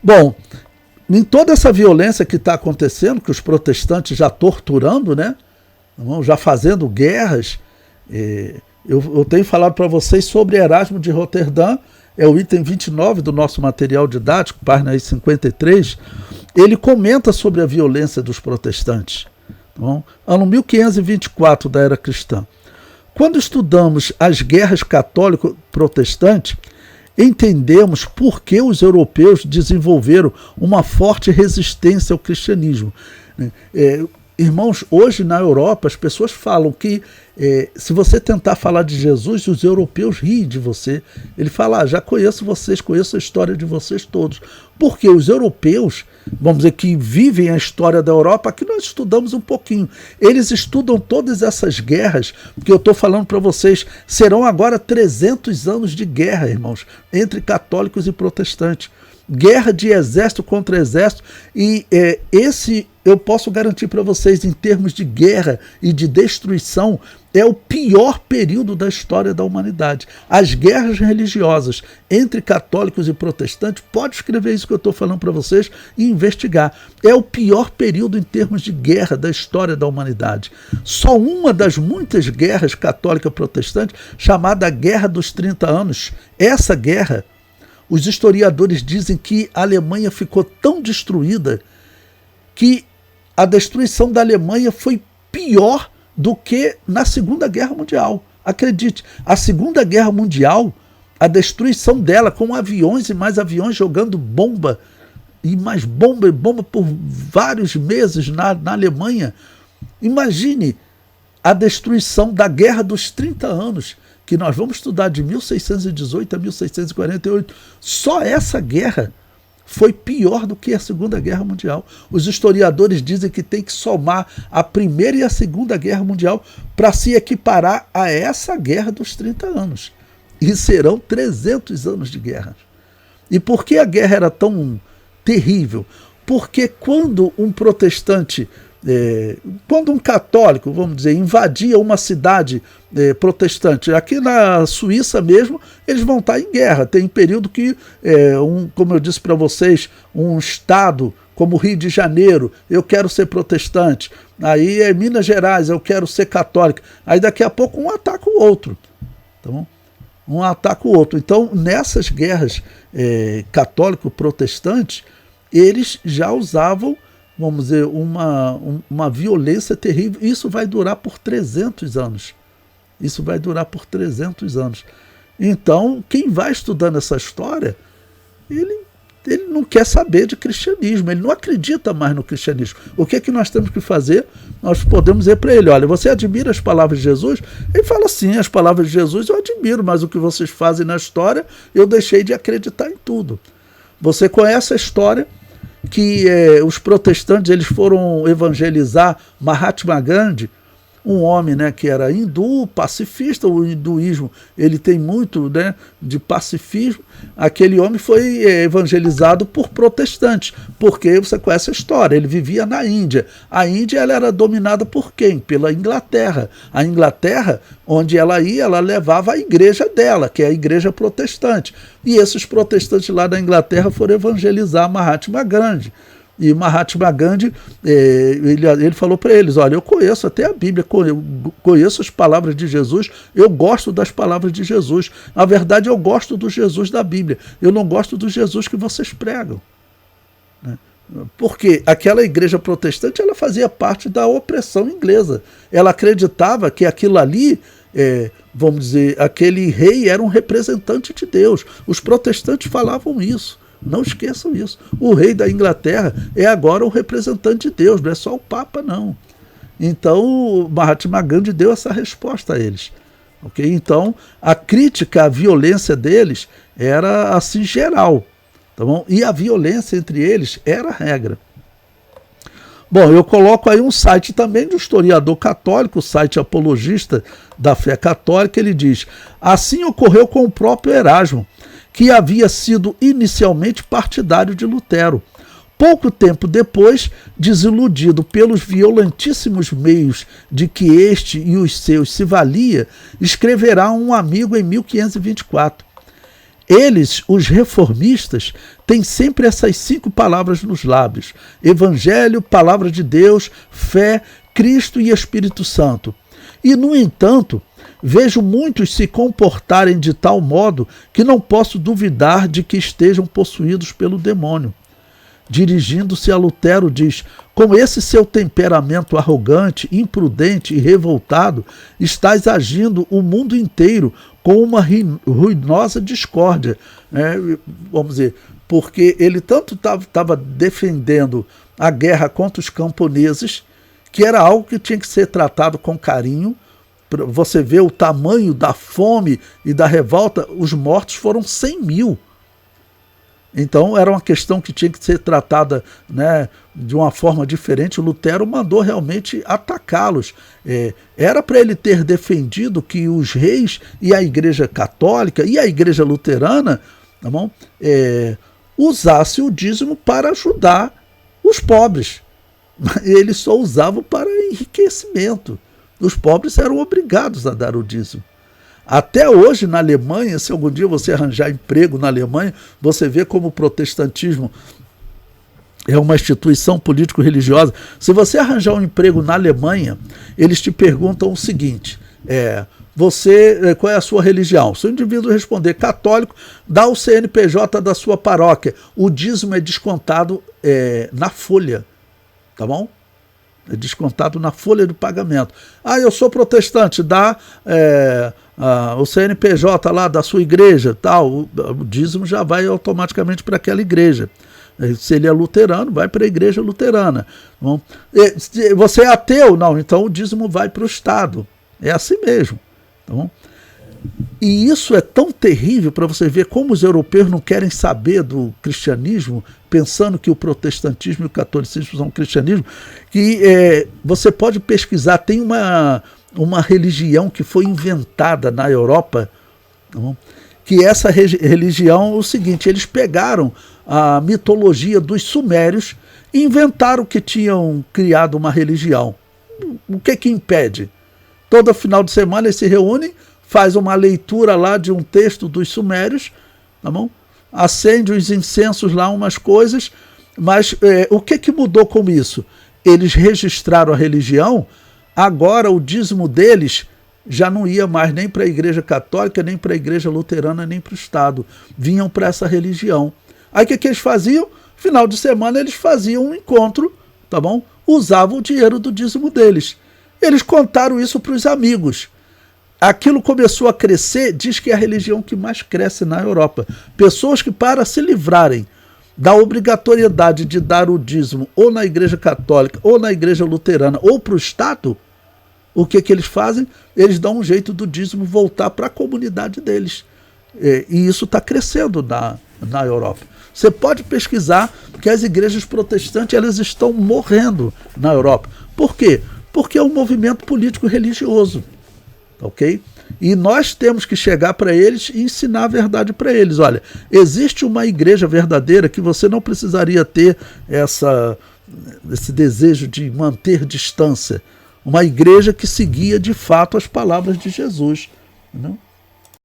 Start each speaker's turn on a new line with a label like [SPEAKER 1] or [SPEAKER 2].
[SPEAKER 1] Bom, em toda essa violência que está acontecendo, que os protestantes já torturando, né? Já fazendo guerras, eu tenho falado para vocês sobre Erasmo de Roterdã, é o item 29 do nosso material didático, página 53, ele comenta sobre a violência dos protestantes. Bom, ano 1524 da era cristã. Quando estudamos as guerras católico-protestantes, entendemos por que os europeus desenvolveram uma forte resistência ao cristianismo. Irmãos, hoje na Europa as pessoas falam que se você tentar falar de Jesus, os europeus riem de você. Ele fala, já conheço vocês, conheço a história de vocês todos. Porque os europeus, vamos dizer, que vivem a história da Europa, aqui nós estudamos um pouquinho. Eles estudam todas essas guerras, porque eu estou falando para vocês, serão agora 300 anos de guerra, irmãos, entre católicos e protestantes. Guerra de exército contra exército, e esse eu posso garantir para vocês, em termos de guerra e de destruição, é o pior período da história da humanidade. As guerras religiosas entre católicos e protestantes, pode escrever isso que eu estou falando para vocês e investigar. É o pior período em termos de guerra da história da humanidade. Só uma das muitas guerras católica-protestante, chamada Guerra dos 30 Anos, essa guerra, os historiadores dizem que a Alemanha ficou tão destruída que a destruição da Alemanha foi pior do que na Segunda Guerra Mundial. Acredite, a Segunda Guerra Mundial, a destruição dela com aviões e mais aviões jogando bomba, e mais bomba e bomba por vários meses na Alemanha. Imagine a destruição da Guerra dos 30 Anos, que nós vamos estudar de 1618 a 1648, só essa guerra foi pior do que a Segunda Guerra Mundial. Os historiadores dizem que tem que somar a Primeira e a Segunda Guerra Mundial para se equiparar a essa Guerra dos 30 Anos. E serão 300 anos de guerra. E por que a guerra era tão terrível? Porque quando um protestante... quando um católico, vamos dizer, invadia uma cidade protestante, aqui na Suíça mesmo, eles vão estar em guerra. Tem período que, como eu disse para vocês, um estado como o Rio de Janeiro, eu quero ser protestante. Aí é Minas Gerais, eu quero ser católico. Aí daqui a pouco um ataca o outro. Tá, um ataca o outro. Então, nessas guerras católico-protestantes, eles já usavam, vamos dizer, uma violência terrível. Isso vai durar por 300 anos. Isso vai durar por 300 anos. Então, quem vai estudando essa história, ele não quer saber de cristianismo, ele não acredita mais no cristianismo. O que é que nós temos que fazer? Nós podemos dizer para ele, olha, você admira as palavras de Jesus? Ele fala, sim, as palavras de Jesus eu admiro, mas o que vocês fazem na história, eu deixei de acreditar em tudo. Você conhece a história que os protestantes eles foram evangelizar Mahatma Gandhi, um homem, né, que era hindu, pacifista. O hinduísmo ele tem muito, né, de pacifismo. Aquele homem foi evangelizado por protestantes, porque você conhece a história, ele vivia na Índia. A Índia ela era dominada por quem? Pela Inglaterra. A Inglaterra, onde ela ia, ela levava a igreja dela, que é a igreja protestante. E esses protestantes lá da Inglaterra foram evangelizar Mahatma Gandhi. E Mahatma Gandhi, ele falou para eles, olha, eu conheço até a Bíblia, conheço as palavras de Jesus, eu gosto das palavras de Jesus. Na verdade, eu gosto do Jesus da Bíblia, eu não gosto do Jesus que vocês pregam. Porque aquela igreja protestante, ela fazia parte da opressão inglesa. Ela acreditava que aquilo ali, vamos dizer, aquele rei era um representante de Deus. Os protestantes falavam isso. Não esqueçam isso. O rei da Inglaterra é agora o representante de Deus, não é só o Papa, não. Então, Mahatma Gandhi deu essa resposta a eles. Okay? Então, a crítica à violência deles era assim geral. Tá bom? E a violência entre eles era a regra. Bom, eu coloco aí um site também do historiador católico, o site apologista da fé católica. Ele diz, assim ocorreu com o próprio Erasmo, que havia sido inicialmente partidário de Lutero. Pouco tempo depois, desiludido pelos violentíssimos meios de que este e os seus se valia, escreverá a um amigo em 1524. Eles, os reformistas, têm sempre essas 5 palavras nos lábios: Evangelho, Palavra de Deus, fé, Cristo e Espírito Santo. E, no entanto, vejo muitos se comportarem de tal modo que não posso duvidar de que estejam possuídos pelo demônio. Dirigindo-se a Lutero, diz: com esse seu temperamento arrogante, imprudente e revoltado, estás agindo o mundo inteiro com uma ruinosa discórdia. Vamos dizer, porque ele tanto estava defendendo a guerra contra os camponeses, que era algo que tinha que ser tratado com carinho. Você vê o tamanho da fome e da revolta, os mortos foram 100 mil. Então era uma questão que tinha que ser tratada, né, de uma forma diferente. O Lutero mandou realmente atacá-los. Era para ele ter defendido que os reis e a Igreja Católica e a Igreja Luterana, tá bom, usassem o dízimo para ajudar os pobres. Eles só usavam para enriquecimento. Os pobres eram obrigados a dar o dízimo. Até hoje, na Alemanha, se algum dia você arranjar emprego na Alemanha, você vê como o protestantismo é uma instituição político-religiosa. Se você arranjar um emprego na Alemanha, eles te perguntam o seguinte: qual é a sua religião? Se o indivíduo responder católico, dá o CNPJ da sua paróquia. O dízimo é descontado na folha, tá bom? É descontado na folha de pagamento. Eu sou protestante, dá o CNPJ lá da sua igreja, tal, o dízimo já vai automaticamente para aquela igreja. Se ele é luterano, vai para a igreja luterana. Bom, se você é ateu, não, então o dízimo vai para o Estado. É assim mesmo. Tá bom? E isso é tão terrível para você ver como os europeus não querem saber do cristianismo, pensando que o protestantismo e o catolicismo são cristianismo, que você pode pesquisar, tem uma religião que foi inventada na Europa, tá bom? Que essa religião é o seguinte: eles pegaram a mitologia dos sumérios e inventaram que tinham criado uma religião. O que impede? Todo final de semana eles se reúnem, faz uma leitura lá de um texto dos sumérios, tá bom? Acende os incensos lá, umas coisas, mas o que mudou com isso? Eles registraram a religião, agora o dízimo deles já não ia mais nem para a Igreja Católica, nem para a Igreja Luterana, nem para o Estado. Vinham para essa religião. Aí o que eles faziam? Final de semana eles faziam um encontro, tá bom? Usavam o dinheiro do dízimo deles. Eles contaram isso para os amigos. Aquilo começou a crescer, diz que é a religião que mais cresce na Europa. Pessoas que, para se livrarem da obrigatoriedade de dar o dízimo ou na Igreja Católica, ou na Igreja Luterana, ou para o Estado, o que eles fazem? Eles dão um jeito do dízimo voltar para a comunidade deles. E isso está crescendo na Europa. Você pode pesquisar que as igrejas protestantes elas estão morrendo na Europa. Por quê? Porque é um movimento político-religioso. Ok? E nós temos que chegar para eles e ensinar a verdade para eles. Olha, existe uma igreja verdadeira que você não precisaria ter esse desejo de manter distância. Uma igreja que seguia de fato as palavras de Jesus. Não?